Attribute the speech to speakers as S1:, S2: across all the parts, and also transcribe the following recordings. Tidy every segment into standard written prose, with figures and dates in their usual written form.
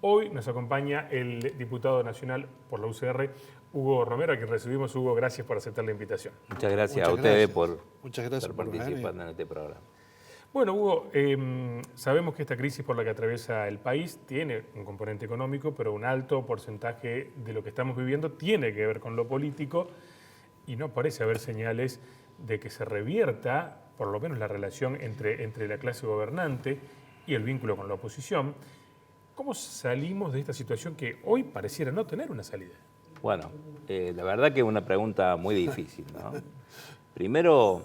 S1: Hoy nos acompaña el diputado nacional por la UCR, Hugo Romero, a quien recibimos. Hugo, gracias por aceptar la invitación.
S2: Muchas gracias a ustedes por
S3: participar
S2: en este programa.
S1: Bueno, Hugo, sabemos que esta crisis por la que atraviesa el país tiene un componente económico, pero un alto porcentaje de lo que estamos viviendo tiene que ver con lo político y no parece haber señales de que se revierta, por lo menos la relación entre la clase gobernante y el vínculo con la oposición. ¿Cómo salimos de esta situación que hoy pareciera no tener una salida?
S2: Bueno, la verdad que es una pregunta muy difícil, ¿no? Primero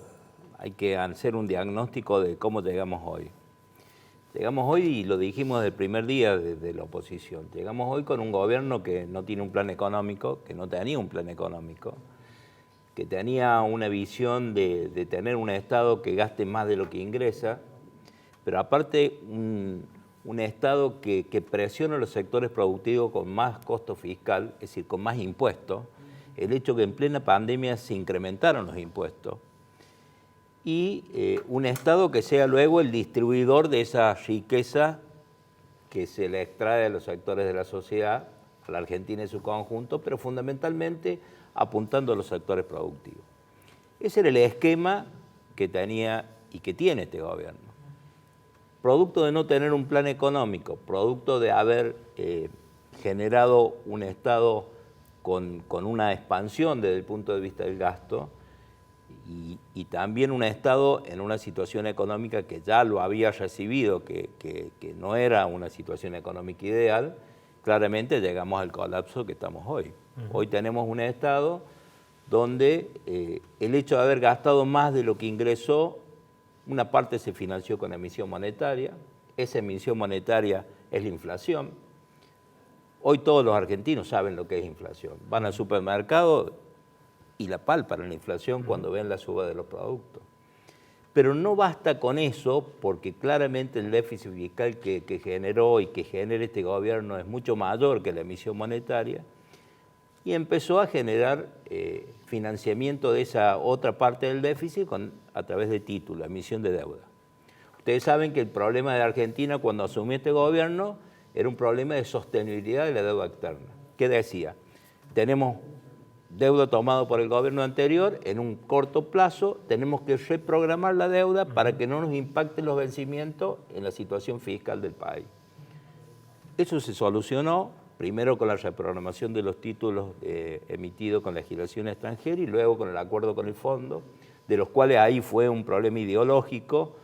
S2: hay que hacer un diagnóstico de cómo llegamos hoy. Llegamos hoy, y lo dijimos desde el primer día de la oposición, llegamos hoy con un gobierno que no tiene un plan económico, que no tenía un plan económico, que tenía una visión de tener un Estado que gaste más de lo que ingresa, pero aparte un Estado que presiona a los sectores productivos con más costo fiscal, es decir, con más impuestos, el hecho que en plena pandemia se incrementaron los impuestos, y un Estado que sea luego el distribuidor de esa riqueza que se le extrae a los sectores de la sociedad, a la Argentina en su conjunto, pero fundamentalmente apuntando a los sectores productivos. Ese era el esquema que tenía y que tiene este gobierno. Producto de no tener un plan económico, producto de haber generado un Estado con una expansión desde el punto de vista del gasto y también un Estado en una situación económica que ya lo había recibido, que no era una situación económica ideal, claramente llegamos al colapso que estamos hoy. Hoy tenemos un Estado donde el hecho de haber gastado más de lo que ingresó, una parte se financió con emisión monetaria, esa emisión monetaria es la inflación. Hoy todos los argentinos saben lo que es inflación. Van al supermercado y la palpan la inflación cuando ven la suba de los productos. Pero no basta con eso, porque claramente el déficit fiscal que generó y que genera este gobierno es mucho mayor que la emisión monetaria, y empezó a generar financiamiento de esa otra parte del déficit a través de títulos, emisión de deuda. Ustedes saben que el problema de Argentina cuando asumió este gobierno era un problema de sostenibilidad de la deuda externa. ¿Qué decía? Tenemos deuda tomada por el gobierno anterior, en un corto plazo tenemos que reprogramar la deuda para que no nos impacten los vencimientos en la situación fiscal del país. Eso se solucionó primero con la reprogramación de los títulos emitidos con legislación extranjera y luego con el acuerdo con el fondo, de los cuales ahí fue un problema ideológico,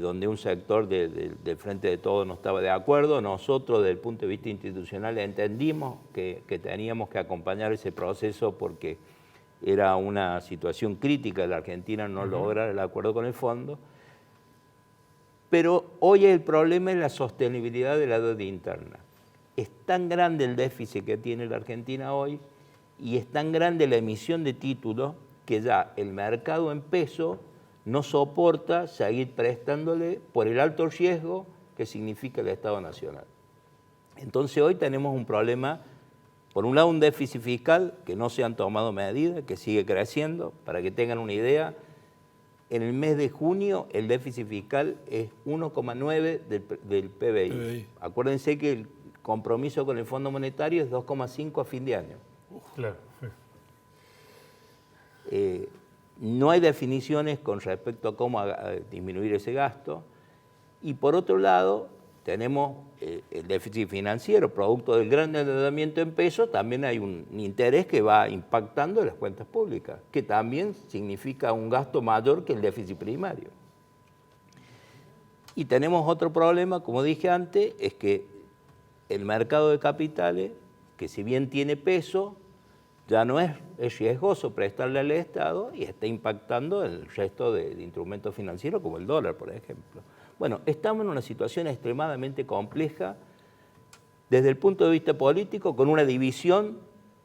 S2: donde un sector del Frente de Todos no estaba de acuerdo. Nosotros, desde el punto de vista institucional, entendimos que teníamos que acompañar ese proceso porque era una situación crítica de la Argentina no lograr el acuerdo con el fondo. Pero hoy el problema es la sostenibilidad de la deuda interna. Es tan grande el déficit que tiene la Argentina hoy y es tan grande la emisión de títulos que ya el mercado en peso no soporta seguir prestándole por el alto riesgo que significa el Estado Nacional. Entonces hoy tenemos un problema, por un lado un déficit fiscal que no se han tomado medidas, que sigue creciendo. Para que tengan una idea, en el mes de junio el déficit fiscal es 1,9 del PBI. Acuérdense que el compromiso con el Fondo Monetario es 2,5 a fin de año.
S1: Claro.
S2: No hay definiciones con respecto a cómo disminuir ese gasto. Y por otro lado, tenemos el déficit financiero, producto del gran endeudamiento en pesos. También hay un interés que va impactando en las cuentas públicas, que también significa un gasto mayor que el déficit primario. Y tenemos otro problema, como dije antes, es que el mercado de capitales, que si bien tiene peso, ya no es riesgoso prestarle al Estado y está impactando el resto de instrumentos financieros como el dólar, por ejemplo. Bueno, estamos en una situación extremadamente compleja desde el punto de vista político, con una división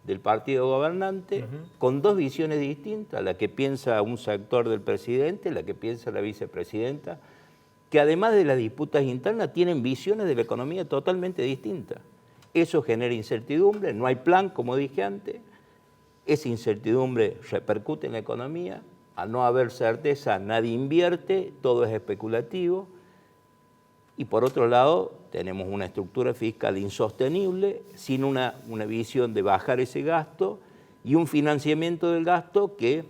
S2: del partido gobernante, con dos visiones distintas, la que piensa un sector del presidente, la que piensa la vicepresidenta, que además de las disputas internas tienen visiones de la economía totalmente distintas. Eso genera incertidumbre, no hay plan, como dije antes. Esa incertidumbre repercute en la economía. Al no haber certeza, nadie invierte, todo es especulativo. Y por otro lado, tenemos una estructura fiscal insostenible, sin una visión de bajar ese gasto y un financiamiento del gasto que,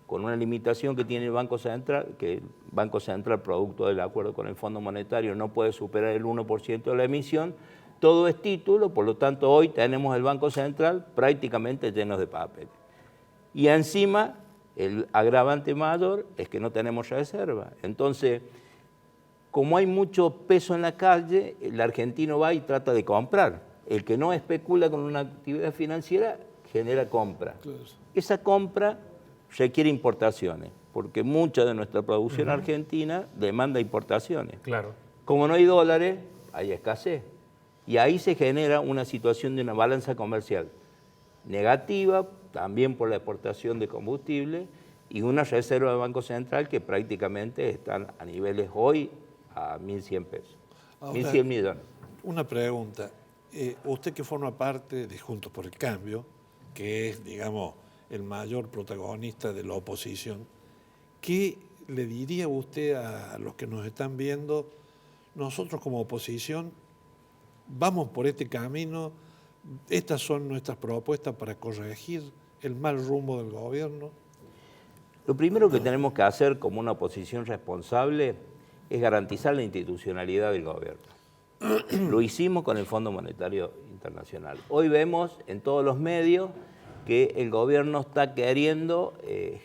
S2: con una limitación que tiene el Banco Central, que el Banco Central, producto del acuerdo con el Fondo Monetario, no puede superar el 1% de la emisión, todo es título, por lo tanto hoy tenemos el Banco Central prácticamente lleno de papel. Y encima, el agravante mayor es que no tenemos reserva. Entonces, como hay mucho peso en la calle, el argentino va y trata de comprar. El que no especula con una actividad financiera genera compra. Claro. Esa compra requiere importaciones, porque mucha de nuestra producción argentina demanda importaciones.
S1: Claro.
S2: Como no hay dólares, hay escasez. Y ahí se genera una situación de una balanza comercial negativa, también por la exportación de combustible, y una reserva del Banco Central que prácticamente están a niveles hoy a 1.100 pesos, 1.100 millones.
S3: Una pregunta. Usted que forma parte de Juntos por el Cambio, que es, digamos, el mayor protagonista de la oposición, ¿qué le diría usted a los que nos están viendo? Nosotros como oposición vamos por este camino, estas son nuestras propuestas para corregir el mal rumbo del gobierno.
S2: Lo primero que tenemos que hacer como una oposición responsable es garantizar la institucionalidad del gobierno. Lo hicimos con el Fondo Monetario Internacional. Hoy vemos en todos los medios que el gobierno está queriendo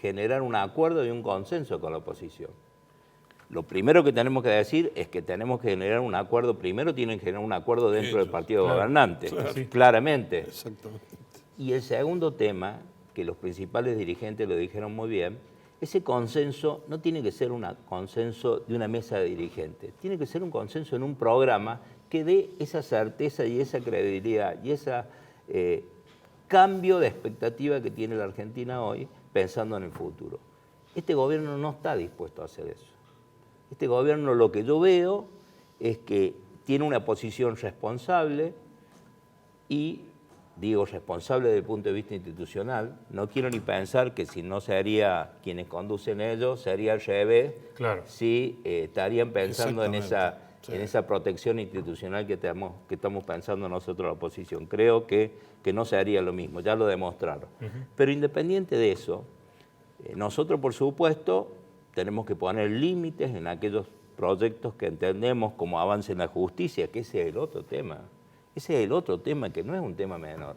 S2: generar un acuerdo y un consenso con la oposición. Lo primero que tenemos que decir es que tenemos que generar un acuerdo. Primero tienen que generar un acuerdo dentro del partido gobernante, claramente.
S3: Exactamente.
S2: Y el segundo tema, que los principales dirigentes lo dijeron muy bien, ese consenso no tiene que ser un consenso de una mesa de dirigentes, tiene que ser un consenso en un programa que dé esa certeza y esa credibilidad y ese cambio de expectativa que tiene la Argentina hoy pensando en el futuro. Este gobierno no está dispuesto a hacer eso. Este gobierno, lo que yo veo es que tiene una posición responsable y digo responsable desde el punto de vista institucional. No quiero ni pensar que si no sería quienes conducen ellos, sería al revés.
S1: Claro.
S2: Si estarían pensando en esa protección institucional que estamos pensando nosotros la oposición. Creo que no se haría lo mismo, ya lo demostraron. Pero independiente de eso, nosotros por supuesto tenemos que poner límites en aquellos proyectos que entendemos como avance en la justicia, que ese es el otro tema. Ese es el otro tema, que no es un tema menor.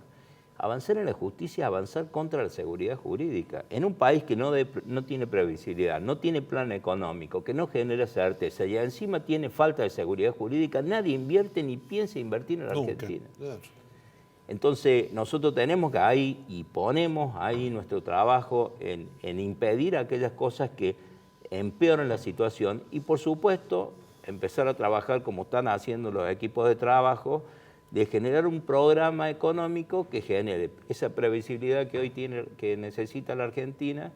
S2: Avanzar en la justicia, avanzar contra la seguridad jurídica. En un país que no tiene previsibilidad, no tiene plan económico, que no genera certeza y encima tiene falta de seguridad jurídica, nadie invierte ni piensa invertir en la Argentina. Claro. Entonces, nosotros tenemos que ahí, y ponemos ahí nuestro trabajo en impedir aquellas cosas que empeoran la situación y, por supuesto, empezar a trabajar como están haciendo los equipos de trabajo, de generar un programa económico que genere esa previsibilidad que hoy que necesita la Argentina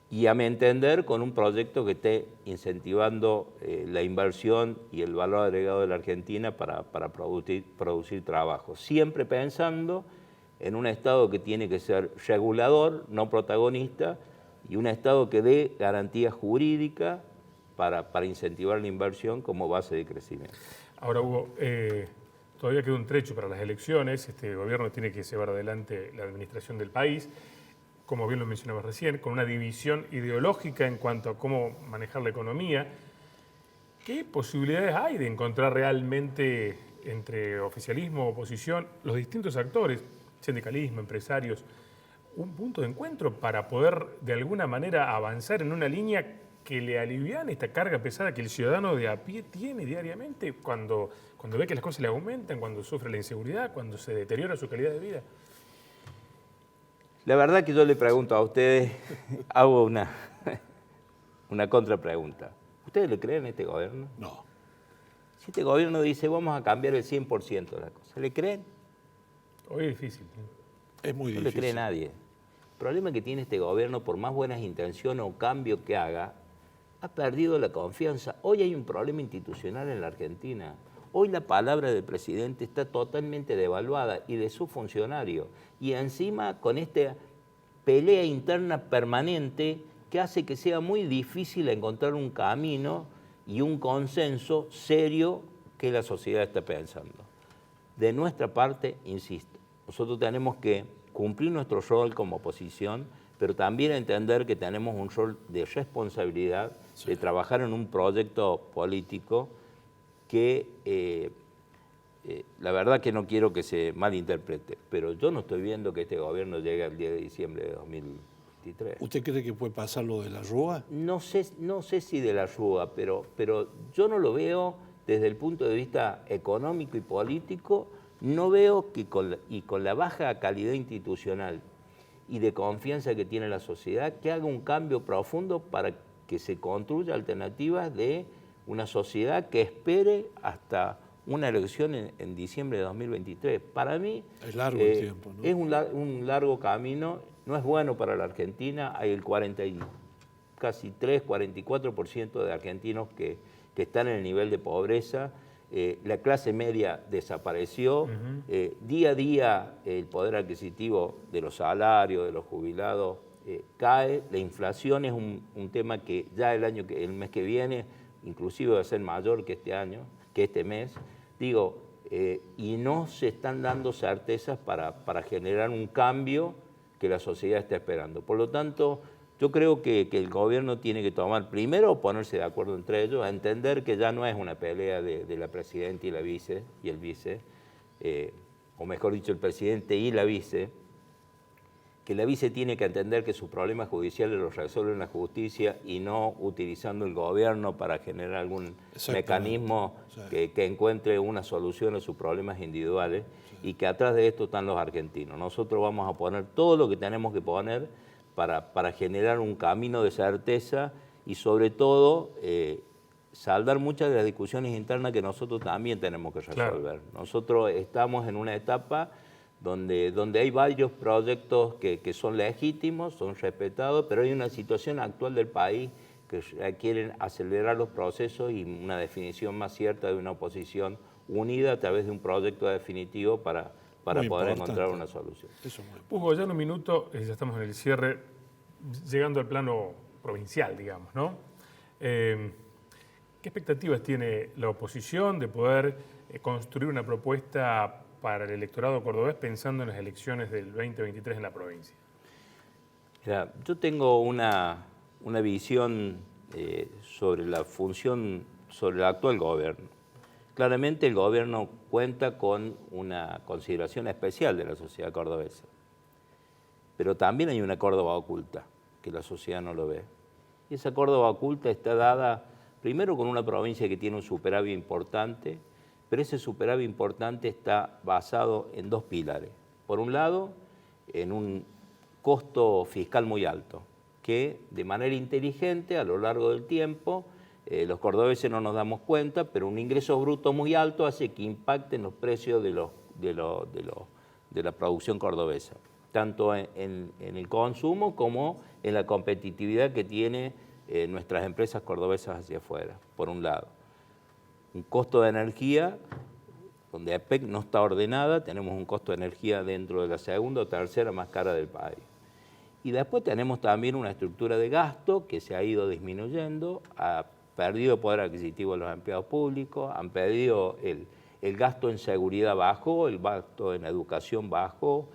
S2: y, a mi entender, con un proyecto que esté incentivando la inversión y el valor agregado de la Argentina para producir trabajo. Siempre pensando en un Estado que tiene que ser regulador, no protagonista, y un Estado que dé garantías jurídicas para incentivar la inversión como base de crecimiento.
S1: Ahora, Hugo, todavía queda un trecho para las elecciones. Este gobierno tiene que llevar adelante la administración del país, como bien lo mencionabas recién, con una división ideológica en cuanto a cómo manejar la economía. ¿Qué posibilidades hay de encontrar realmente entre oficialismo, oposición, los distintos actores, sindicalismo, empresarios, un punto de encuentro para poder de alguna manera avanzar en una línea que le aliviane esta carga pesada que el ciudadano de a pie tiene diariamente cuando ve que las cosas le aumentan, cuando sufre la inseguridad, cuando se deteriora su calidad de vida?
S2: La verdad que yo le pregunto a ustedes, hago una contrapregunta. ¿Ustedes le creen a este gobierno?
S3: No.
S2: Si este gobierno dice vamos a cambiar el 100% de las cosas, ¿le creen?
S1: Hoy es difícil.
S3: Es muy difícil.
S2: No le cree nadie. El problema que tiene este gobierno, por más buenas intenciones o cambios que haga, ha perdido la confianza. Hoy hay un problema institucional en la Argentina. Hoy la palabra del presidente está totalmente devaluada y de su funcionario. Y encima con esta pelea interna permanente que hace que sea muy difícil encontrar un camino y un consenso serio que la sociedad está pensando. De nuestra parte, insisto, nosotros tenemos que cumplir nuestro rol como oposición, pero también entender que tenemos un rol de responsabilidad de trabajar en un proyecto político que la verdad que no quiero que se malinterprete, pero yo no estoy viendo que este gobierno llegue al 10 de diciembre de 2023.
S3: ¿Usted cree que puede pasar lo de la Rúa?
S2: No sé si de la Rúa, pero yo no lo veo desde el punto de vista económico y político. No veo que con la baja calidad institucional y de confianza que tiene la sociedad, que haga un cambio profundo para que se construya alternativas de una sociedad que espere hasta una elección en diciembre de 2023. Para mí
S3: es largo el tiempo, ¿no?
S2: Es un largo camino, no es bueno para la Argentina. Hay el casi 44% de argentinos que están en el nivel de pobreza. La clase media desapareció. Día a día el poder adquisitivo de los salarios, de los jubilados, cae. La inflación es un tema que ya el mes que viene inclusive va a ser mayor que este mes. Y no se están dando certezas para generar un cambio que la sociedad está esperando. Por lo tanto, yo creo que el gobierno tiene que tomar, primero, ponerse de acuerdo entre ellos, a entender que ya no es una pelea de la presidenta y el vice, o mejor dicho, el presidente y la vice, que la vice tiene que entender que sus problemas judiciales los resuelve en la justicia y no utilizando el gobierno para generar algún mecanismo que encuentre una solución a sus problemas individuales, y que atrás de esto están los argentinos. Nosotros vamos a poner todo lo que tenemos que poner para generar un camino de certeza y sobre todo saldar muchas de las discusiones internas que nosotros también tenemos que resolver. Claro. Nosotros estamos en una etapa donde hay varios proyectos que son legítimos, son respetados, pero hay una situación actual del país que quieren acelerar los procesos y una definición más cierta de una oposición unida a través de un proyecto definitivo para poder encontrar una solución.
S1: Hugo, ya en un minuto, ya estamos en el cierre, llegando al plano provincial, digamos, ¿no? ¿Qué expectativas tiene la oposición de poder construir una propuesta para el electorado cordobés pensando en las elecciones del 2023 en la provincia?
S2: Mira, yo tengo una visión sobre la función, sobre el actual gobierno. Claramente el gobierno cuenta con una consideración especial de la sociedad cordobesa, pero también hay una Córdoba oculta, que la sociedad no lo ve. Y esa Córdoba oculta está dada primero con una provincia que tiene un superávit importante, pero ese superávit importante está basado en dos pilares. Por un lado, en un costo fiscal muy alto, que de manera inteligente a lo largo del tiempo, los cordobeses no nos damos cuenta, pero un ingreso bruto muy alto hace que impacten los precios de la producción cordobesa, tanto en el consumo como en la competitividad que tiene nuestras empresas cordobesas hacia afuera, por un lado. Un costo de energía, donde APEC no está ordenada, tenemos un costo de energía dentro de la segunda o tercera más cara del país. Y después tenemos también una estructura de gasto que se ha ido disminuyendo, ha perdido poder adquisitivo de los empleados públicos, han perdido el gasto en seguridad bajo, el gasto en educación bajo,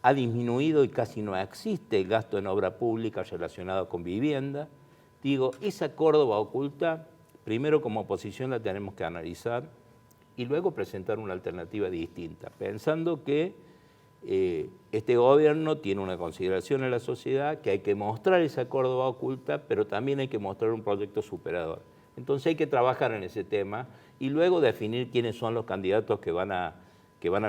S2: ha disminuido y casi no existe el gasto en obra pública relacionado con vivienda. Esa Córdoba oculta, primero como oposición la tenemos que analizar y luego presentar una alternativa distinta, pensando que este gobierno tiene una consideración en la sociedad, que hay que mostrar esa Córdoba oculta, pero también hay que mostrar un proyecto superador. Entonces hay que trabajar en ese tema y luego definir quiénes son los candidatos que van a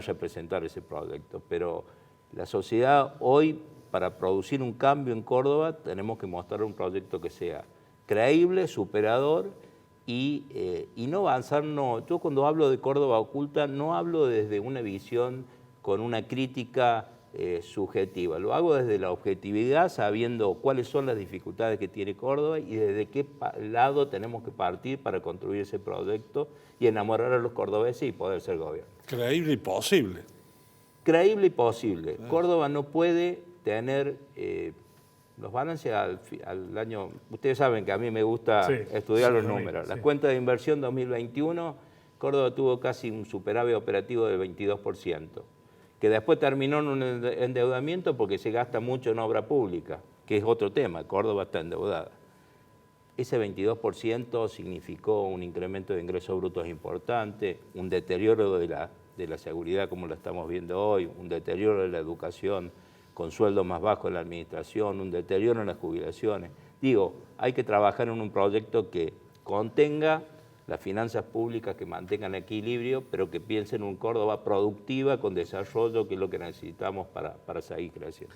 S2: representar ese proyecto. Pero la sociedad hoy, para producir un cambio en Córdoba, tenemos que mostrar un proyecto que sea creíble, superador y no avanzarnos. Yo cuando hablo de Córdoba oculta no hablo desde una visión con una crítica subjetiva, lo hago desde la objetividad, sabiendo cuáles son las dificultades que tiene Córdoba y desde qué lado tenemos que partir para construir ese proyecto y enamorar a los cordobeses y poder ser gobierno.
S3: Creíble y posible.
S2: Creíble y posible. Córdoba no puede tener Los balances al año... Ustedes saben que a mí me gusta
S1: Sí,
S2: estudiar los
S1: sí,
S2: números. Las
S1: sí.
S2: cuentas de inversión 2021, Córdoba tuvo casi un superávit operativo del 22%, que después terminó en un endeudamiento porque se gasta mucho en obra pública, que es otro tema. Córdoba está endeudada. Ese 22% significó un incremento de ingresos brutos importante, un deterioro de la seguridad como lo estamos viendo hoy, un deterioro de la educación con sueldos más bajos en la administración, un deterioro en las jubilaciones. Digo, hay que trabajar en un proyecto que contenga las finanzas públicas, que mantengan equilibrio, pero que piensen en un Córdoba productiva, con desarrollo, que es lo que necesitamos para seguir creciendo.